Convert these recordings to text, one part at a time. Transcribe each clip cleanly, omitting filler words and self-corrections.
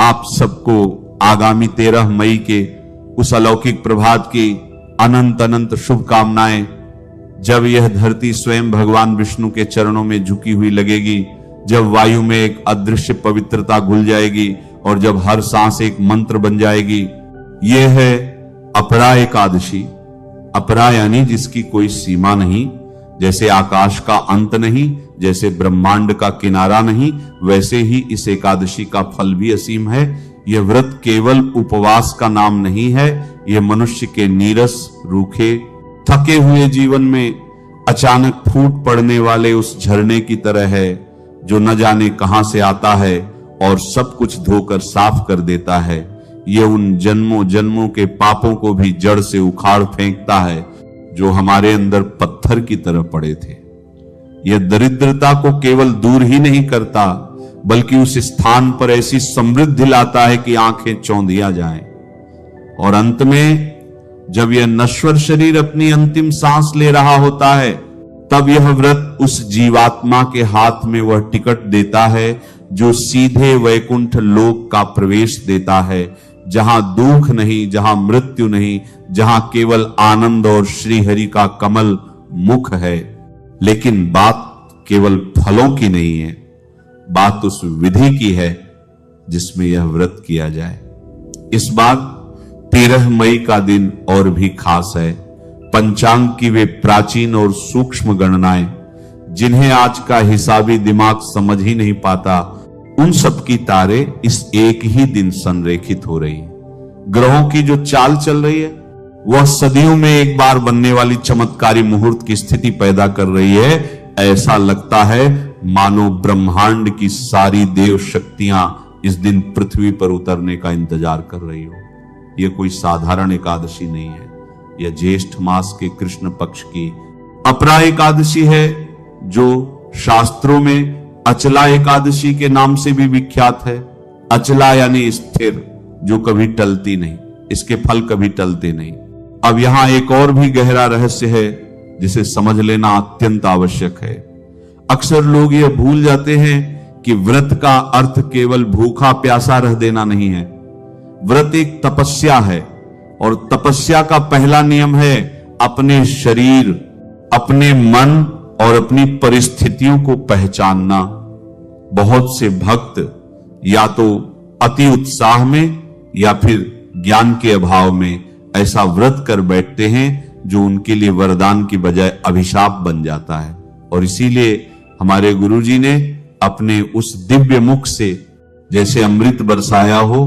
आप सबको आगामी 13 मई के उस अलौकिक प्रभात की अनंत अनंत शुभकामनाएं। जब यह धरती स्वयं भगवान विष्णु के चरणों में झुकी हुई लगेगी, जब वायु में एक अदृश्य पवित्रता घुल जाएगी और जब हर सांस एक मंत्र बन जाएगी, यह है अपरा एकादशी। अपरा यानी जिसकी कोई सीमा नहीं। जैसे आकाश का अंत नहीं, जैसे ब्रह्मांड का किनारा नहीं, वैसे ही इस एकादशी का फल भी असीम है। यह व्रत केवल उपवास का नाम नहीं है, यह मनुष्य के नीरस, रूखे, थके हुए जीवन में अचानक फूट पड़ने वाले उस झरने की तरह है जो न जाने कहां से आता है और सब कुछ धोकर साफ कर देता है। यह उन जन्मों जन्मों के पापों को भी जड़ से उखाड़ फेंकता है जो हमारे अंदर पत्थर की तरह पड़े थे। यह दरिद्रता को केवल दूर ही नहीं करता, बल्कि उस स्थान पर ऐसी समृद्धि लाता है कि आंखें चौंधिया जाएं। और अंत में जब यह नश्वर शरीर अपनी अंतिम सांस ले रहा होता है, तब यह व्रत उस जीवात्मा के हाथ में वह टिकट देता है जो सीधे वैकुंठ लोक का प्रवेश देता है, जहां दुख नहीं, जहां मृत्यु नहीं, जहां केवल आनंद और श्रीहरि का कमल मुख है। लेकिन बात केवल फलों की नहीं है, बात उस विधि की है जिसमें यह व्रत किया जाए। इस बार 13 मई का दिन और भी खास है। पंचांग की वे प्राचीन और सूक्ष्म गणनाएं जिन्हें आज का हिसाबी दिमाग समझ ही नहीं पाता, उन सब की तारे इस एक ही दिन संरेखित हो रही है। ग्रहों की जो चाल चल रही है वह सदियों में एक बार बनने वाली चमत्कारी मुहूर्त की स्थिति पैदा कर रही है। ऐसा लगता है मानो ब्रह्मांड की सारी देव शक्तियां इस दिन पृथ्वी पर उतरने का इंतजार कर रही हो। यह कोई साधारण एकादशी नहीं है, यह ज्येष्ठ मास के कृष्ण पक्ष की अपरा एकादशी है, जो शास्त्रों में अचला एकादशी के नाम से भी विख्यात है। अचला यानी स्थिर, जो कभी टलती नहीं, इसके फल कभी टलते नहीं। अब यहां एक और भी गहरा रहस्य है जिसे समझ लेना अत्यंत आवश्यक है। अक्सर लोग यह भूल जाते हैं कि व्रत का अर्थ केवल भूखा प्यासा रह देना नहीं है। व्रत एक तपस्या है और तपस्या का पहला नियम है अपने शरीर, अपने मन और अपनी परिस्थितियों को पहचानना। बहुत से भक्त या तो अति उत्साह में या फिर ज्ञान के अभाव में ऐसा व्रत कर बैठते हैं जो उनके लिए वरदान की बजाय अभिशाप बन जाता है। और इसीलिए हमारे गुरुजी ने अपने उस दिव्य मुख से जैसे अमृत बरसाया हो,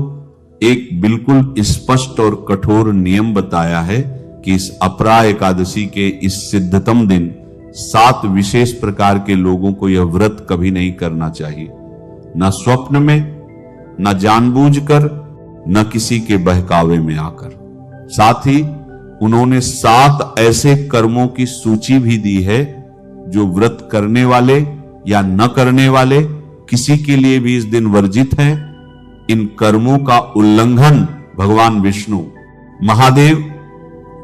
एक बिल्कुल स्पष्ट और कठोर नियम बताया है कि इस अपरा एकादशी के इस सिद्धतम दिन 7 विशेष प्रकार के लोगों को यह व्रत कभी नहीं करना चाहिए। न स्वप्न में, न जानबूझकर, न किसी के बहकावे में आकर। साथ ही उन्होंने 7 ऐसे कर्मों की सूची भी दी है जो व्रत करने वाले या न करने वाले किसी के लिए भी इस दिन वर्जित हैं। इन कर्मों का उल्लंघन भगवान विष्णु, महादेव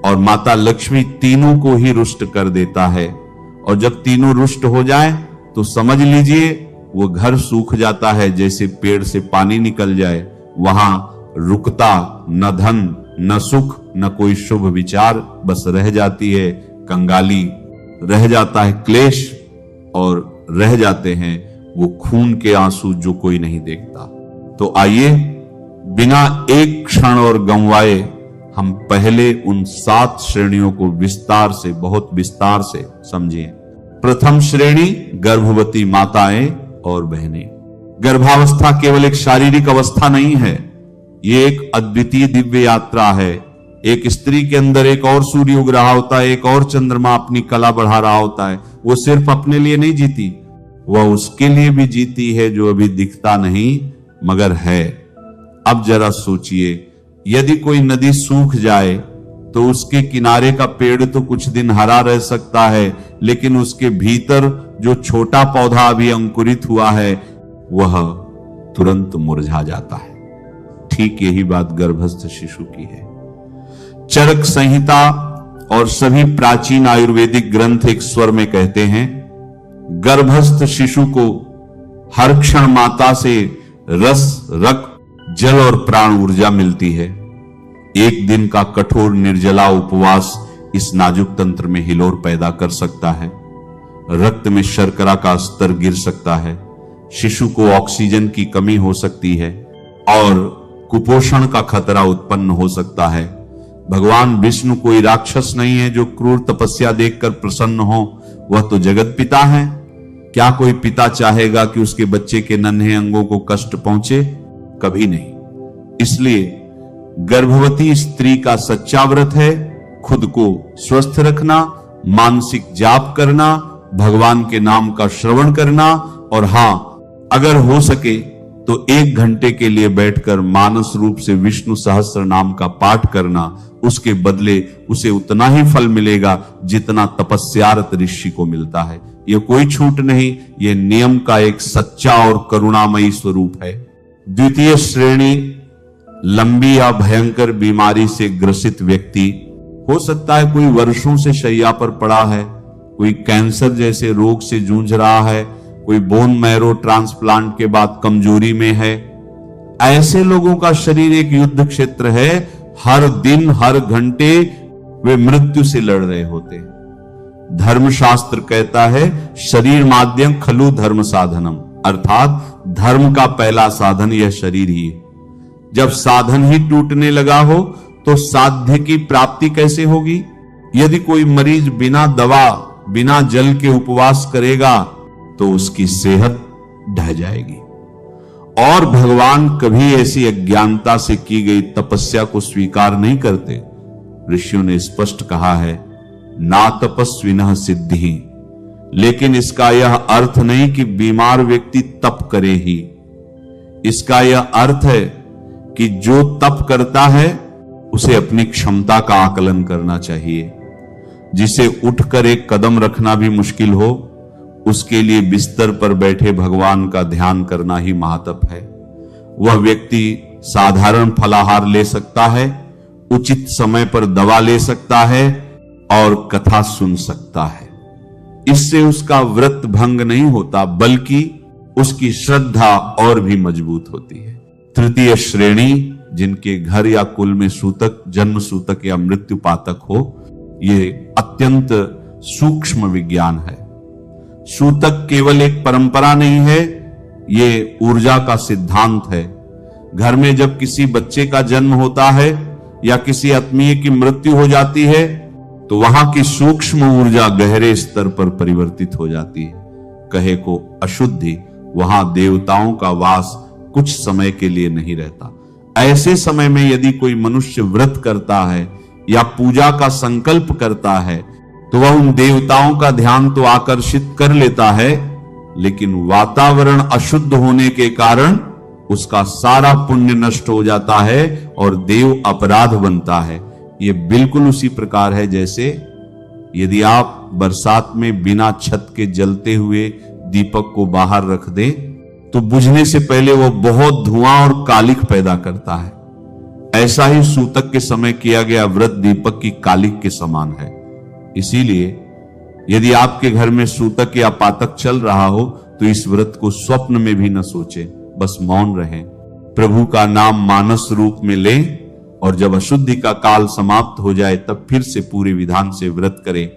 और माता लक्ष्मी तीनों को ही रुष्ट कर देता है। और जब तीनों रुष्ट हो जाएं तो समझ लीजिए वो घर सूख जाता है, जैसे पेड़ से पानी निकल जाए। वहां रुकता न धन, न सुख, न कोई शुभ विचार, बस रह जाती है कंगाली, रह जाता है क्लेश और रह जाते हैं वो खून के आंसू जो कोई नहीं देखता। तो आइए बिना एक क्षण और गंवाए हम पहले उन 7 श्रेणियों को विस्तार से, बहुत विस्तार से समझिए। प्रथम श्रेणी गर्भवती माताएं और बहनें। गर्भावस्था केवल एक शारीरिक अवस्था नहीं है, ये एक अद्वितीय दिव्य यात्रा है। एक स्त्री के अंदर एक और सूर्य उग रहा होता है, एक और चंद्रमा अपनी कला बढ़ा रहा होता है। वो सिर्फ अपने लिए नहीं जीती, वह उसके लिए भी जीती है जो अभी दिखता नहीं मगर है। अब जरा सोचिए, यदि कोई नदी सूख जाए तो उसके किनारे का पेड़ तो कुछ दिन हरा रह सकता है, लेकिन उसके भीतर जो छोटा पौधा अभी अंकुरित हुआ है वह तुरंत मुरझा जाता है। ठीक यही बात गर्भस्थ शिशु की है। चरक संहिता और सभी प्राचीन आयुर्वेदिक ग्रंथ एक स्वर में कहते हैं, गर्भस्थ शिशु को हर क्षण माता से रस, रक्त, जल और प्राण ऊर्जा मिलती है। एक दिन का कठोर निर्जला उपवास इस नाजुक तंत्र में हिलोर पैदा कर सकता है। रक्त में शर्करा का स्तर गिर सकता है, शिशु को ऑक्सीजन की कमी हो सकती है और कुपोषण का खतरा उत्पन्न हो सकता है। भगवान विष्णु कोई राक्षस नहीं है जो क्रूर तपस्या देखकर प्रसन्न हो, वह तो जगत पिता है। क्या कोई पिता चाहेगा कि उसके बच्चे के नन्हे अंगों को कष्ट पहुंचे? कभी नहीं। इसलिए गर्भवती स्त्री का सच्चा व्रत है खुद को स्वस्थ रखना, मानसिक जाप करना, भगवान के नाम का श्रवण करना और हां, अगर हो सके तो 1 घंटे के लिए बैठकर मानस रूप से विष्णु सहस्त्र नाम का पाठ करना। उसके बदले उसे उतना ही फल मिलेगा जितना तपस्यारत ऋषि को मिलता है। यह कोई छूट नहीं, यह नियम का एक सच्चा और करुणामयी स्वरूप है। द्वितीय श्रेणी, लंबी या भयंकर बीमारी से ग्रसित व्यक्ति। हो सकता है कोई वर्षों से शैया पर पड़ा है, कोई कैंसर जैसे रोग से जूझ रहा है, कोई बोन मैरो ट्रांसप्लांट के बाद कमजोरी में है। ऐसे लोगों का शरीर एक युद्ध क्षेत्र है। हर दिन हर घंटे वे मृत्यु से लड़ रहे होते हैं। धर्मशास्त्र कहता है शरीर माध्यम खलु धर्म साधनम, अर्थात धर्म का पहला साधन यह शरीर ही है। जब साधन ही टूटने लगा हो तो साध्य की प्राप्ति कैसे होगी? यदि कोई मरीज बिना दवा बिना जल के उपवास करेगा तो उसकी सेहत ढह जाएगी। और भगवान कभी ऐसी अज्ञानता से की गई तपस्या को स्वीकार नहीं करते। ऋषियों ने स्पष्ट कहा है ना तपस्विनः सिद्धि। लेकिन इसका यह अर्थ नहीं कि बीमार व्यक्ति तप करे ही। इसका यह अर्थ है कि जो तप करता है उसे अपनी क्षमता का आकलन करना चाहिए। जिसे उठकर एक कदम रखना भी मुश्किल हो, उसके लिए बिस्तर पर बैठे भगवान का ध्यान करना ही महातप है। वह व्यक्ति साधारण फलाहार ले सकता है, उचित समय पर दवा ले सकता है और कथा सुन सकता है। इससे उसका व्रत भंग नहीं होता, बल्कि उसकी श्रद्धा और भी मजबूत होती है। तृतीय श्रेणी, जिनके घर या कुल में सूतक, जन्म सूतक या मृत्यु पातक हो, ये अत्यंत सूक्ष्म विज्ञान है। सूतक केवल एक परंपरा नहीं है, ये ऊर्जा का सिद्धांत है। घर में जब किसी बच्चे का जन्म होता है या किसी आत्मीय की मृत्यु हो जाती है तो वहां की सूक्ष्म ऊर्जा गहरे स्तर पर परिवर्तित हो जाती है। कहे को अशुद्धि, वहां देवताओं का वास कुछ समय के लिए नहीं रहता। ऐसे समय में यदि कोई मनुष्य व्रत करता है या पूजा का संकल्प करता है तो वह उन देवताओं का ध्यान तो आकर्षित कर लेता है, लेकिन वातावरण अशुद्ध होने के कारण उसका सारा पुण्य नष्ट हो जाता है और देव अपराध बनता है। यह बिल्कुल उसी प्रकार है जैसे यदि आप बरसात में बिना छत के जलते हुए दीपक को बाहर रख दें तो बुझने से पहले वो बहुत धुआं और कालिख पैदा करता है। ऐसा ही सूतक के समय किया गया व्रत दीपक की कालिख के समान है। इसीलिए यदि आपके घर में सूतक या पातक चल रहा हो तो इस व्रत को स्वप्न में भी न सोचें, बस मौन रहें, प्रभु का नाम मानस रूप में लें और जब अशुद्धि का काल समाप्त हो जाए तब फिर से पूरे विधान से व्रत करें।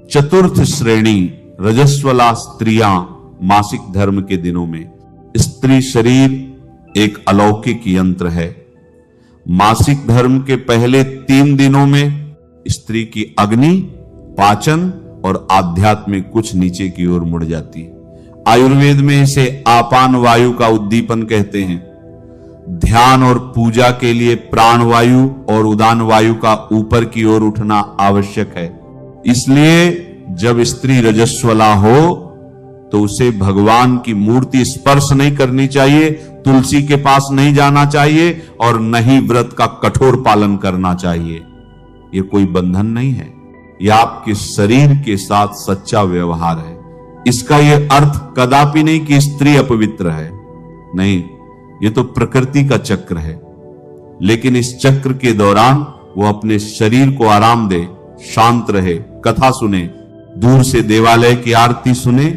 चतुर्थ श्रेणी, रजस्वला स्त्रियां मासिक धर्म के दिनों में। स्त्री शरीर एक अलौकिक यंत्र है। मासिक धर्म के पहले 3 दिनों में स्त्री की अग्नि, पाचन और आध्यात्म में कुछ नीचे की ओर मुड़ जाती है। आयुर्वेद में इसे आपान वायु का उद्दीपन कहते हैं। ध्यान और पूजा के लिए प्राण वायु और उदान वायु का ऊपर की ओर उठना आवश्यक है। इसलिए जब स्त्री रजस्वला हो तो उसे भगवान की मूर्ति स्पर्श नहीं करनी चाहिए, तुलसी के पास नहीं जाना चाहिए और न ही व्रत का कठोर पालन करना चाहिए। यह कोई बंधन नहीं है, यह आपके शरीर के साथ सच्चा व्यवहार है। इसका यह अर्थ कदापि नहीं कि स्त्री अपवित्र है, नहीं, यह तो प्रकृति का चक्र है। लेकिन इस चक्र के दौरान वो अपने शरीर को आराम दे, शांत रहे, कथा सुने, दूर से देवालय की आरती सुने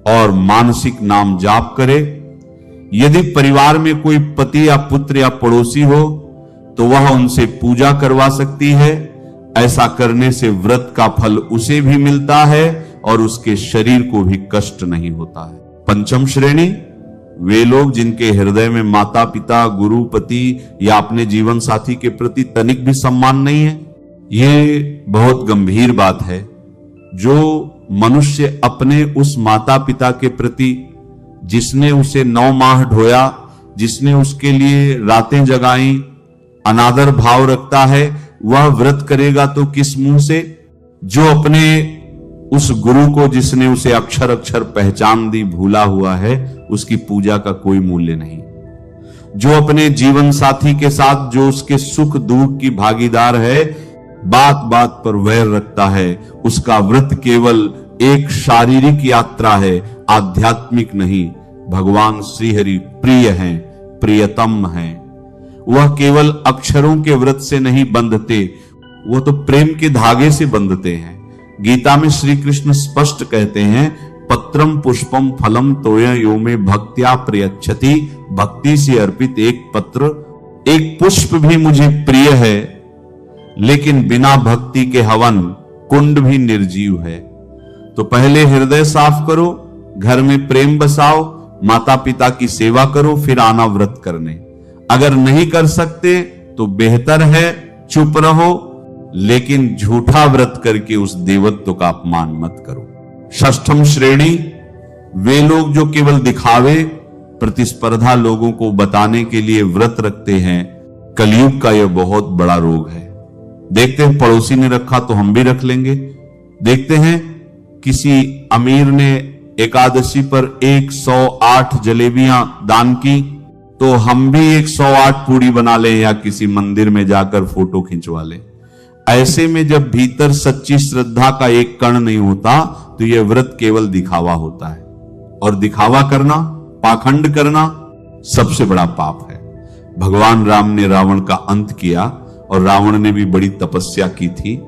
और मानसिक नाम जाप करे। यदि परिवार में कोई पति या पुत्र या पड़ोसी हो तो वह उनसे पूजा करवा सकती है। ऐसा करने से व्रत का फल उसे भी मिलता है और उसके शरीर को भी कष्ट नहीं होता है। पंचम श्रेणी, वे लोग जिनके हृदय में माता पिता, गुरु, पति या अपने जीवन साथी के प्रति तनिक भी सम्मान नहीं है। ये बहुत गंभीर बात है। जो मनुष्य अपने उस माता पिता के प्रति, जिसने उसे 9 माह ढोया, जिसने उसके लिए रातें जगाई, अनादर भाव रखता है, वह व्रत करेगा तो किस मुंह से? जो अपने उस गुरु को, जिसने उसे अक्षर अक्षर पहचान दी, भूला हुआ है, उसकी पूजा का कोई मूल्य नहीं। जो अपने जीवन साथी के साथ, जो उसके सुख दुख की भागीदार है, बात बात पर वैर रखता है, उसका व्रत केवल एक शारीरिक यात्रा है, आध्यात्मिक नहीं। भगवान श्रीहरि प्रिय हैं, प्रियतम हैं। वह केवल अक्षरों के व्रत से नहीं बंधते, वो तो प्रेम के धागे से बंधते हैं। गीता में श्री कृष्ण स्पष्ट कहते हैं, पत्रम पुष्पम फलम तोय यो में भक्त्या प्रयच्छति। भक्ति से अर्पित एक पत्र, एक पुष्प भी मुझे प्रिय है, लेकिन बिना भक्ति के हवन कुंड भी निर्जीव है। तो पहले हृदय साफ करो, घर में प्रेम बसाओ, माता पिता की सेवा करो, फिर आना व्रत करने। अगर नहीं कर सकते तो बेहतर है चुप रहो, लेकिन झूठा व्रत करके उस देवत्व का अपमान मत करो। षष्ठम श्रेणी, वे लोग जो केवल दिखावे, प्रतिस्पर्धा लोगों को बताने के लिए व्रत रखते हैं। कलयुग का यह बहुत बड़ा रोग है। देखते हैं पड़ोसी ने रखा तो हम भी रख लेंगे। देखते हैं किसी अमीर ने एकादशी पर 108 जलेबियां दान की, तो हम भी 108 पूड़ी बना लें या किसी मंदिर में जाकर फोटो खिंचवा लें। ऐसे में जब भीतर सच्ची श्रद्धा का एक कण नहीं होता तो यह व्रत केवल दिखावा होता है। और दिखावा करना, पाखंड करना सबसे बड़ा पाप है। भगवान राम ने रावण का अंत किया और रावण ने भी बड़ी तपस्या की थी,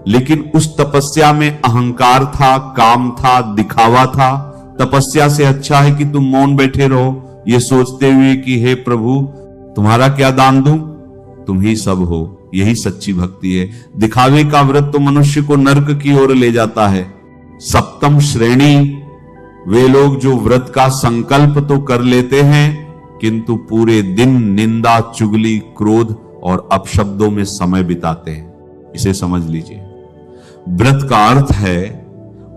लेकिन उस तपस्या में अहंकार था, काम था, दिखावा था। तपस्या से अच्छा है कि तुम मौन बैठे रहो, ये सोचते हुए कि हे प्रभु तुम्हारा क्या दान दूं, तुम ही सब हो। यही सच्ची भक्ति है। दिखावे का व्रत तो मनुष्य को नरक की ओर ले जाता है। सप्तम श्रेणी, वे लोग जो व्रत का संकल्प तो कर लेते हैं, किंतु पूरे दिन निंदा, चुगली, क्रोध और अपशब्दों में समय बिताते हैं। इसे समझ लीजिए। व्रत का अर्थ है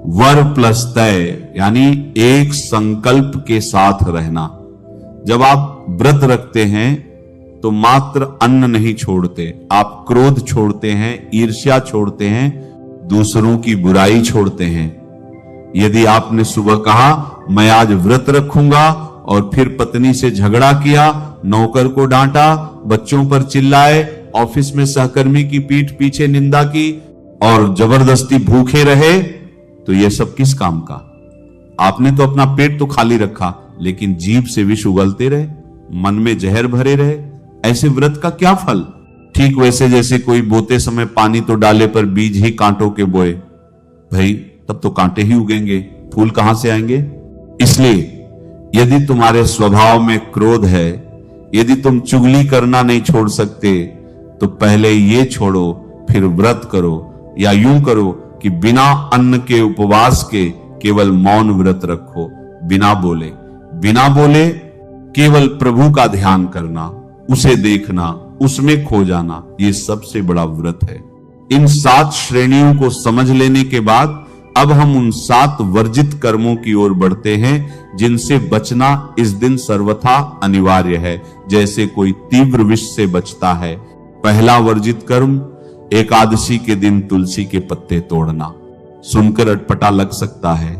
वर प्लस तय, यानी एक संकल्प के साथ रहना। जब आप व्रत रखते हैं तो मात्र अन्न नहीं छोड़ते, आप क्रोध छोड़ते हैं, ईर्ष्या छोड़ते हैं, दूसरों की बुराई छोड़ते हैं। यदि आपने सुबह कहा मैं आज व्रत रखूंगा और फिर पत्नी से झगड़ा किया, नौकर को डांटा, बच्चों पर चिल्लाए, ऑफिस में सहकर्मी की पीठ पीछे निंदा की और जबरदस्ती भूखे रहे, तो यह सब किस काम का? आपने तो अपना पेट तो खाली रखा, लेकिन जीभ से विष उगलते रहे, मन में जहर भरे रहे। ऐसे व्रत का क्या फल? ठीक वैसे जैसे कोई बोते समय पानी तो डाले पर बीज ही कांटों के बोए, भाई तब तो कांटे ही उगेंगे, फूल कहां से आएंगे? इसलिए यदि तुम्हारे स्वभाव में क्रोध है, यदि तुम चुगली करना नहीं छोड़ सकते, तो पहले ये छोड़ो, फिर व्रत करो। या यूं करो कि बिना अन्न के उपवास के केवल मौन व्रत रखो, बिना बोले केवल प्रभु का ध्यान करना, उसे देखना, उसमें खो जाना, ये सबसे बड़ा व्रत है। इन 7 श्रेणियों को समझ लेने के बाद अब हम उन 7 वर्जित कर्मों की ओर बढ़ते हैं, जिनसे बचना इस दिन सर्वथा अनिवार्य है, जैसे कोई तीव्र विष से बचता है। पहला वर्जित कर्म, एकादशी के दिन तुलसी के पत्ते तोड़ना। सुनकर अटपटा लग सकता है,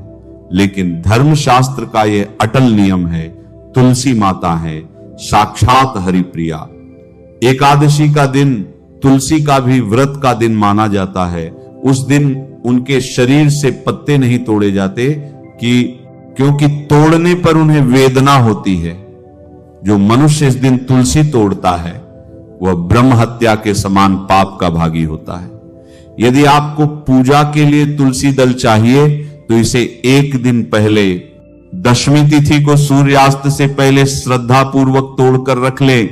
लेकिन धर्मशास्त्र का यह अटल नियम है। तुलसी माता है, साक्षात हरिप्रिया। एकादशी का दिन तुलसी का भी व्रत का दिन माना जाता है। उस दिन उनके शरीर से पत्ते नहीं तोड़े जाते क्योंकि तोड़ने पर उन्हें वेदना होती है। जो मनुष्य इस दिन तुलसी तोड़ता है वह ब्रह्म हत्या के समान पाप का भागी होता है। यदि आपको पूजा के लिए तुलसी दल चाहिए तो इसे एक दिन पहले दशमी तिथि को सूर्यास्त से पहले श्रद्धा पूर्वक तोड़कर रख ले।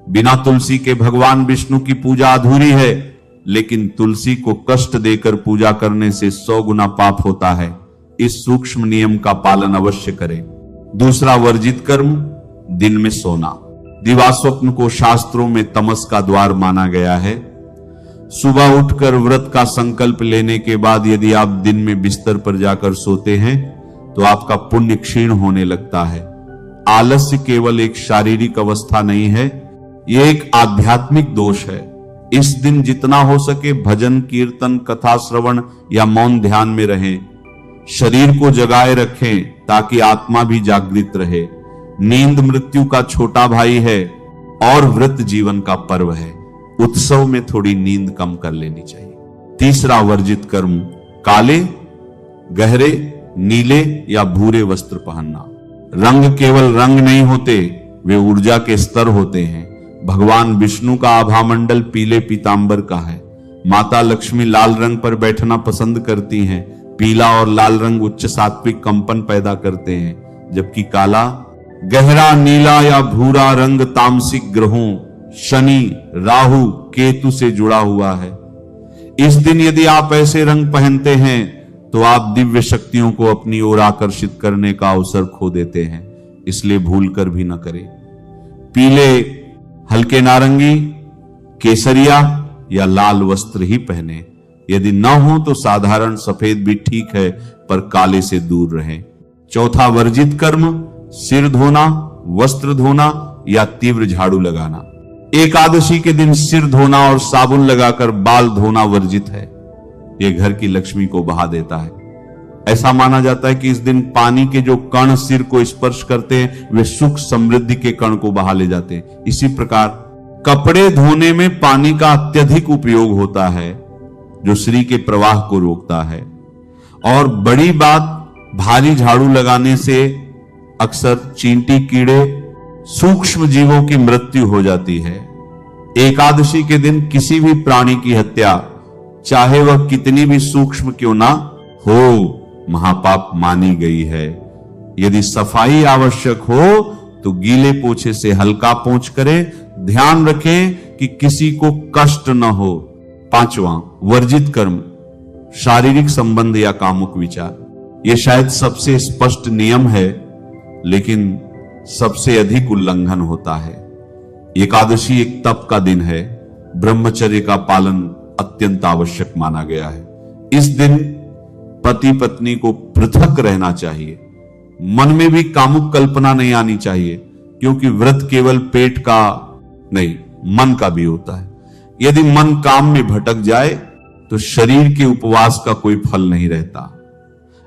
बिना तुलसी के भगवान विष्णु की पूजा अधूरी है, लेकिन तुलसी को कष्ट देकर पूजा करने से 100 गुना पाप होता है। इस सूक्ष्म नियम का पालन अवश्य करें। दूसरा वर्जित कर्म, दिन में सोना। दिवास्वप्न को शास्त्रों में तमस का द्वार माना गया है। सुबह उठकर व्रत का संकल्प लेने के बाद यदि आप दिन में बिस्तर पर जाकर सोते हैं तो आपका पुण्य क्षीण होने लगता है। आलस्य केवल एक शारीरिक अवस्था नहीं है, यह एक आध्यात्मिक दोष है। इस दिन जितना हो सके भजन, कीर्तन, कथा श्रवण या मौन ध्यान में रहें। शरीर को जगाए रखें ताकि आत्मा भी जागृत रहे। नींद मृत्यु का छोटा भाई है और व्रत जीवन का पर्व है। उत्सव में थोड़ी नींद कम कर लेनी चाहिए। तीसरा वर्जित कर्म, काले, गहरे, नीले या भूरे वस्त्र पहनना। रंग केवल रंग नहीं होते, वे ऊर्जा के स्तर होते हैं। भगवान विष्णु का आभामंडल पीले पीतांबर का है। माता लक्ष्मी लाल रंग पर बैठना पसंद करती हैं। पीला और लाल रंग उच्च सात्विक कंपन पैदा करते हैं, जबकि काला, गहरा नीला या भूरा रंग तामसिक ग्रहों शनि, राहु, केतु से जुड़ा हुआ है। इस दिन यदि आप ऐसे रंग पहनते हैं तो आप दिव्य शक्तियों को अपनी ओर आकर्षित करने का अवसर खो देते हैं, इसलिए भूलकर भी न करें। पीले, हल्के नारंगी, केसरिया या लाल वस्त्र ही पहने। यदि न हो तो साधारण सफेद भी ठीक है, पर काले से दूर रहें। चौथा वर्जित कर्म, सिर धोना, वस्त्र धोना या तीव्र झाड़ू लगाना। एकादशी के दिन सिर धोना और साबुन लगाकर बाल धोना वर्जित है। यह घर की लक्ष्मी को बहा देता है। ऐसा माना जाता है कि इस दिन पानी के जो कण सिर को स्पर्श करते हैं वे सुख समृद्धि के कण को बहा ले जाते हैं। इसी प्रकार कपड़े धोने में पानी का अत्यधिक उपयोग होता है जो श्री के प्रवाह को रोकता है। और बड़ी बात, भारी झाड़ू लगाने से अक्सर चींटी, कीड़े, सूक्ष्म जीवों की मृत्यु हो जाती है। एकादशी के दिन किसी भी प्राणी की हत्या, चाहे वह कितनी भी सूक्ष्म क्यों ना हो, महापाप मानी गई है। यदि सफाई आवश्यक हो तो गीले पोछे से हल्का पोंछ करें। ध्यान रखें कि किसी को कष्ट न हो। पांचवा वर्जित कर्म, शारीरिक संबंध या कामुक विचार। यह शायद सबसे स्पष्ट नियम है, लेकिन सबसे अधिक उल्लंघन होता है। एकादशी एक तप का दिन है। ब्रह्मचर्य का पालन अत्यंत आवश्यक माना गया है। इस दिन पति पत्नी को पृथक रहना चाहिए। मन में भी कामुक कल्पना नहीं आनी चाहिए, क्योंकि व्रत केवल पेट का नहीं, मन का भी होता है। यदि मन काम में भटक जाए तो शरीर के उपवास का कोई फल नहीं रहता।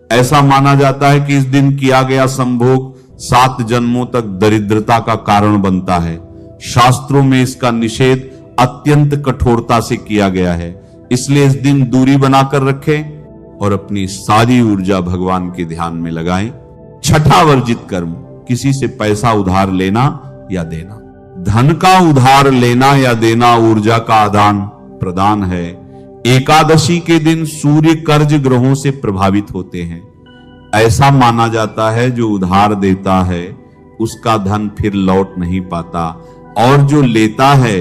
ऐसा माना जाता है कि इस दिन किया गया संभोग 7 जन्मों तक दरिद्रता का कारण बनता है। शास्त्रों में इसका निषेध अत्यंत कठोरता से किया गया है। इसलिए इस दिन दूरी बनाकर रखें और अपनी सारी ऊर्जा भगवान के ध्यान में लगाएं। छठा वर्जित कर्म, किसी से पैसा उधार लेना या देना। धन का उधार लेना या देना ऊर्जा का आदान प्रदान है। एकादशी के दिन सूर्य कर्ज ग्रहों से प्रभावित होते हैं। ऐसा माना जाता है जो उधार देता है उसका धन फिर लौट नहीं पाता, और जो लेता है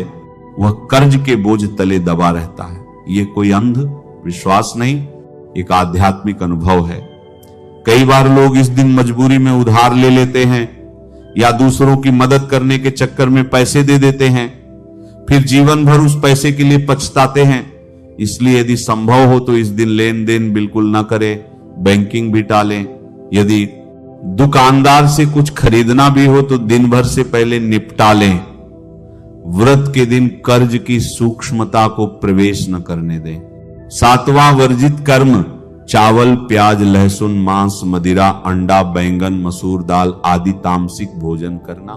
वह कर्ज के बोझ तले दबा रहता है। यह कोई अंध विश्वास नहीं, एक आध्यात्मिक अनुभव है। कई बार लोग इस दिन मजबूरी में उधार ले लेते हैं या दूसरों की मदद करने के चक्कर में पैसे दे देते हैं, फिर जीवन भर उस पैसे के लिए पछताते हैं। इसलिए यदि संभव हो तो इस दिन लेन देन बिल्कुल ना करें, बैंकिंग भी टालें। यदि दुकानदार से कुछ खरीदना भी हो तो दिन भर से पहले निपटा लें। व्रत के दिन कर्ज की सूक्ष्मता को प्रवेश न करने दें। सातवां वर्जित कर्म, चावल, प्याज, लहसुन, मांस, मदिरा, अंडा, बैंगन, मसूर दाल आदि तामसिक भोजन करना।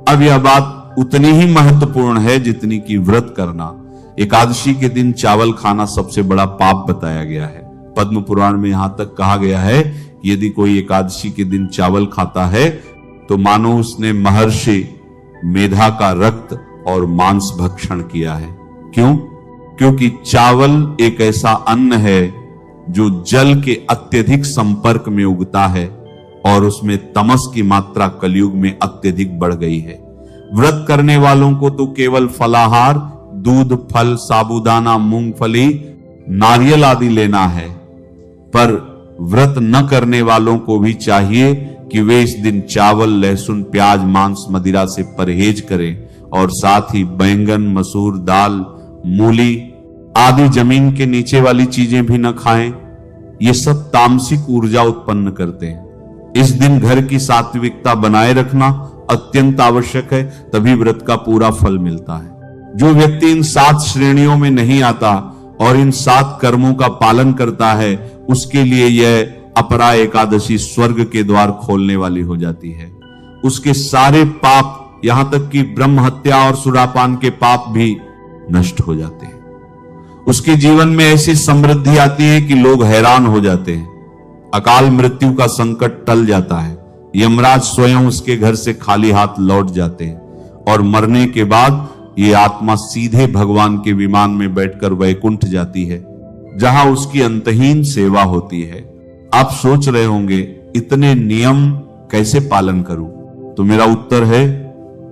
अब यह बात उतनी ही महत्वपूर्ण है जितनी कि व्रत करना। एकादशी के दिन चावल खाना सबसे बड़ा पाप बताया गया है। पद्म पुराण में यहां तक कहा गया है कि यदि कोई एकादशी के दिन चावल खाता है तो मानो उसने महर्षि मेधा का रक्त और मांस भक्षण किया है। क्यों? क्योंकि चावल एक ऐसा अन्न है जो जल के अत्यधिक संपर्क में उगता है और उसमें तमस की मात्रा कलयुग में अत्यधिक बढ़ गई है। व्रत करने वालों को तो केवल फलाहार, दूध, फल, साबूदाना, मूंगफली, नारियल आदि लेना है, पर व्रत न करने वालों को भी चाहिए कि वे इस दिन चावल, लहसुन, प्याज, मांस, मदिरा से परहेज करें और साथ ही बैंगन, मसूर दाल, मूली आदि जमीन के नीचे वाली चीजें भी न खाएं। ये सब तामसिक ऊर्जा उत्पन्न करते हैं। इस दिन घर की सात्विकता बनाए रखना अत्यंत आवश्यक है, तभी व्रत का पूरा फल मिलता है। जो व्यक्ति इन 7 श्रेणियों में नहीं आता और इन 7 कर्मों का पालन करता है, उसके लिए यह अपरा एकादशी स्वर्ग के द्वार खोलने वाली हो जाती है। उसके सारे पाप, यहां तक कि ब्रह्म हत्या और सुरापान के पाप भी नष्ट हो जाते हैं। उसके जीवन में ऐसी समृद्धि आती है कि लोग हैरान हो जाते हैं। अकाल मृत्यु का संकट टल जाता है। यमराज स्वयं उसके घर से खाली हाथ लौट जाते हैं और मरने के बाद ये आत्मा सीधे भगवान के विमान में बैठकर वैकुंठ जाती है, जहां उसकी अंतहीन सेवा होती है। आप सोच रहे होंगे इतने नियम कैसे पालन करूं? तो मेरा उत्तर है,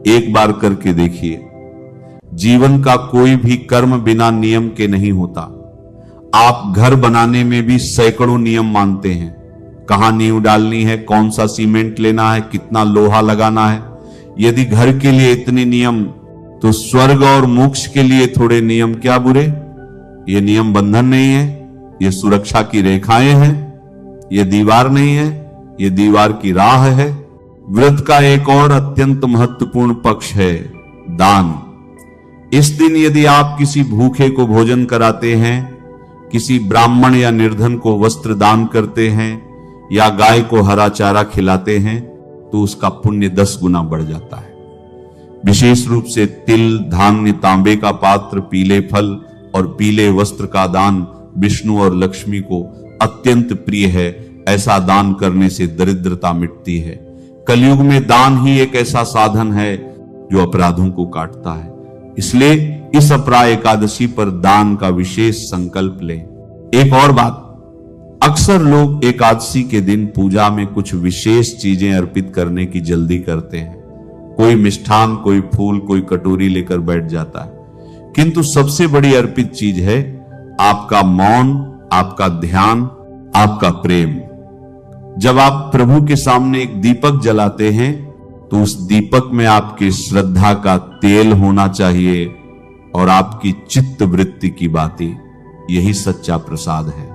एक बार करके देखिए। जीवन का कोई भी कर्म बिना नियम के नहीं होता। आप घर बनाने में भी सैकड़ों नियम मानते हैं। कहां नींव डालनी है, कौन सा सीमेंट लेना है, कितना लोहा लगाना है। यदि घर के लिए इतने नियम, तो स्वर्ग और मोक्ष के लिए थोड़े नियम क्या बुरे? ये नियम बंधन नहीं है, ये सुरक्षा की रेखाएं हैं। ये दीवार नहीं है, ये दीवार की राह है। व्रत का एक और अत्यंत महत्वपूर्ण पक्ष है दान। इस दिन यदि आप किसी भूखे को भोजन कराते हैं, किसी ब्राह्मण या निर्धन को वस्त्र दान करते हैं या गाय को हरा चारा खिलाते हैं, तो उसका पुण्य 10 गुना बढ़ जाता है। विशेष रूप से तिल, धान्य, तांबे का पात्र, पीले फल और पीले वस्त्र का दान विष्णु और लक्ष्मी को अत्यंत प्रिय है। ऐसा दान करने से दरिद्रता मिटती है। कलयुग में दान ही एक ऐसा साधन है जो अपराधों को काटता है। इसलिए इस अपरा एकादशी पर दान का विशेष संकल्प लें। एक और बात, अक्सर लोग एकादशी के दिन पूजा में कुछ विशेष चीजें अर्पित करने की जल्दी करते हैं। कोई मिष्ठान, कोई फूल, कोई कटोरी लेकर बैठ जाता है। किंतु सबसे बड़ी अर्पित चीज है आपका मौन, आपका ध्यान, आपका प्रेम। जब आप प्रभु के सामने एक दीपक जलाते हैं, तो उस दीपक में आपकी श्रद्धा का तेल होना चाहिए और आपकी चित्त वृत्ति की बातें। यही सच्चा प्रसाद है।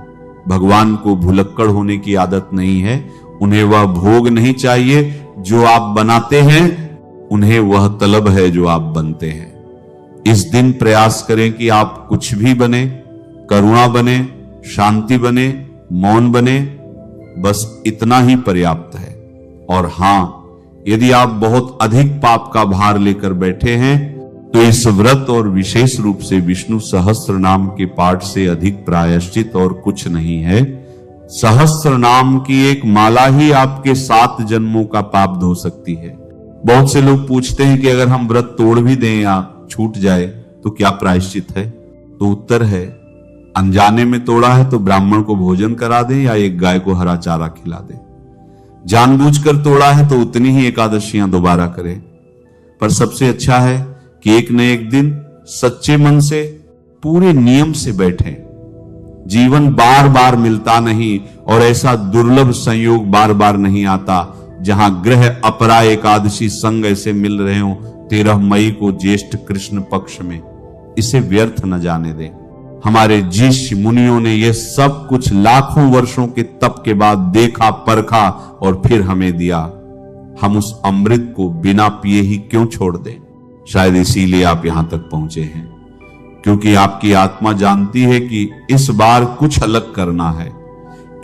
भगवान को भुलक्कड़ होने की आदत नहीं है। उन्हें वह भोग नहीं चाहिए जो आप बनाते हैं, उन्हें वह तलब है जो आप बनते हैं। इस दिन प्रयास करें कि आप कुछ भी बने, करुणा बने, शांति बने, मौन बने, बस इतना ही पर्याप्त है। और हां, यदि आप बहुत अधिक पाप का भार लेकर बैठे हैं, तो इस व्रत और विशेष रूप से विष्णु सहस्त्र नाम के पाठ से अधिक प्रायश्चित और कुछ नहीं है। सहस्त्र नाम की एक माला ही आपके 7 जन्मों का पाप धो सकती है। बहुत से लोग पूछते हैं कि अगर हम व्रत तोड़ भी दें या छूट जाए तो क्या प्रायश्चित है? तो उत्तर है, अनजाने में तोड़ा है तो ब्राह्मण को भोजन करा दें या एक गाय को हरा चारा खिला दें। जानबूझकर तोड़ा है तो उतनी ही एकादशियां दोबारा करें। पर सबसे अच्छा है कि एक न एक दिन सच्चे मन से, पूरे नियम से बैठें। जीवन बार बार मिलता नहीं और ऐसा दुर्लभ संयोग बार बार नहीं आता जहां ग्रह अपरा एकादशी संग ऐसे मिल रहे हो 13 मई को ज्येष्ठ कृष्ण पक्ष में। इसे व्यर्थ न जाने दें। हमारे ऋषि मुनियों ने यह सब कुछ लाखों वर्षों के तप के बाद देखा, परखा और फिर हमें दिया। हम उस अमृत को बिना पिए ही क्यों छोड़ दें? शायद इसीलिए आप यहां तक पहुंचे हैं, क्योंकि आपकी आत्मा जानती है कि इस बार कुछ अलग करना है।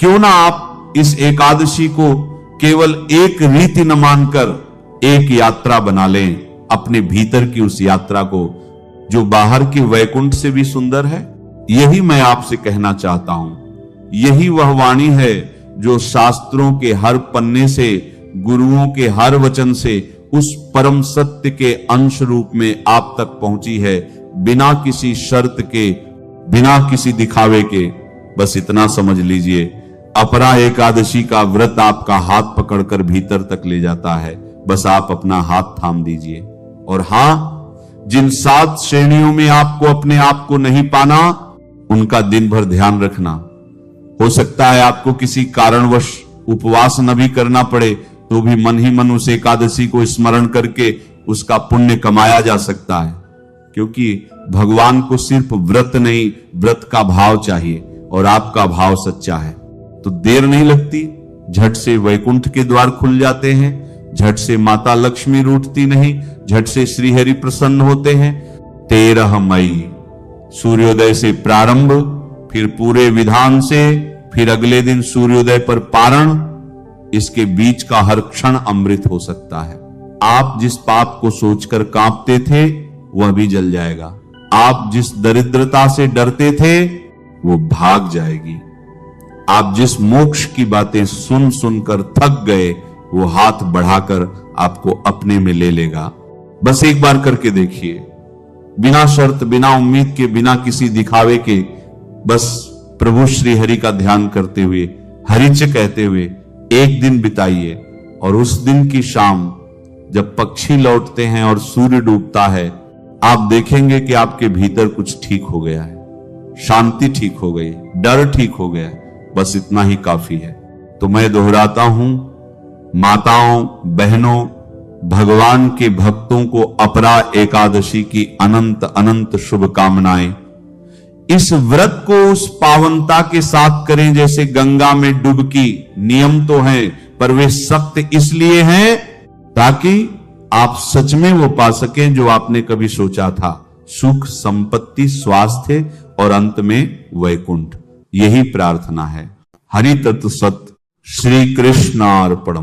क्यों ना आप इस एकादशी को केवल एक रीति न मानकर एक यात्रा बना लें, अपने भीतर की उस यात्रा को जो बाहर की वैकुंठ से भी सुंदर है। यही मैं आपसे कहना चाहता हूं। यही वह वाणी है जो शास्त्रों के हर पन्ने से, गुरुओं के हर वचन से उस परम सत्य के अंश रूप में आप तक पहुंची है, बिना किसी शर्त के, बिना किसी दिखावे के। बस इतना समझ लीजिए, अपरा एकादशी का व्रत आपका हाथ पकड़कर भीतर तक ले जाता है, बस आप अपना हाथ थाम दीजिए। और हां, जिन 7 श्रेणियों में आपको अपने आप को नहीं पाना, उनका दिन भर ध्यान रखना। हो सकता है आपको किसी कारणवश उपवास न भी करना पड़े, तो भी मन ही मन उस एकादशी को स्मरण करके उसका पुण्य कमाया जा सकता है, क्योंकि भगवान को सिर्फ व्रत नहीं, व्रत का भाव चाहिए, और आपका भाव सच्चा है तो देर नहीं लगती, झट से वैकुंठ के द्वार खुल जाते हैं, झट से माता लक्ष्मी रूठती नहीं, झट से श्री हरि प्रसन्न होते हैं। 13 मई सूर्योदय से प्रारंभ, फिर पूरे विधान से, फिर अगले दिन सूर्योदय पर पारण। इसके बीच का हर क्षण अमृत हो सकता है। आप जिस पाप को सोचकर कांपते थे वह भी जल जाएगा। आप जिस दरिद्रता से डरते थे वो भाग जाएगी। आप जिस मोक्ष की बातें सुन सुनकर थक गए वो हाथ बढ़ाकर आपको अपने में ले लेगा। बस एक बार करके देखिए, बिना शर्त, बिना उम्मीद के, बिना किसी दिखावे के, बस प्रभु श्री हरि का ध्यान करते हुए, हरिच कहते हुए एक दिन बिताइए। और उस दिन की शाम जब पक्षी लौटते हैं और सूर्य डूबता है, आप देखेंगे कि आपके भीतर कुछ ठीक हो गया है, शांति ठीक हो गई, डर ठीक हो गया। बस इतना ही काफी है। तो मैं दोहराता हूं, माताओं, बहनों, भगवान के भक्तों को अपरा एकादशी की अनंत अनंत शुभकामनाएं। इस व्रत को उस पावनता के साथ करें जैसे गंगा में डुबकी। नियम तो हैं, पर वे सख्त इसलिए हैं ताकि आप सच में वो पा सकें जो आपने कभी सोचा था, सुख, संपत्ति, स्वास्थ्य और अंत में वैकुंठ। यही प्रार्थना है। हरि तत्व सत। श्री कृष्णार्पणमस्तु।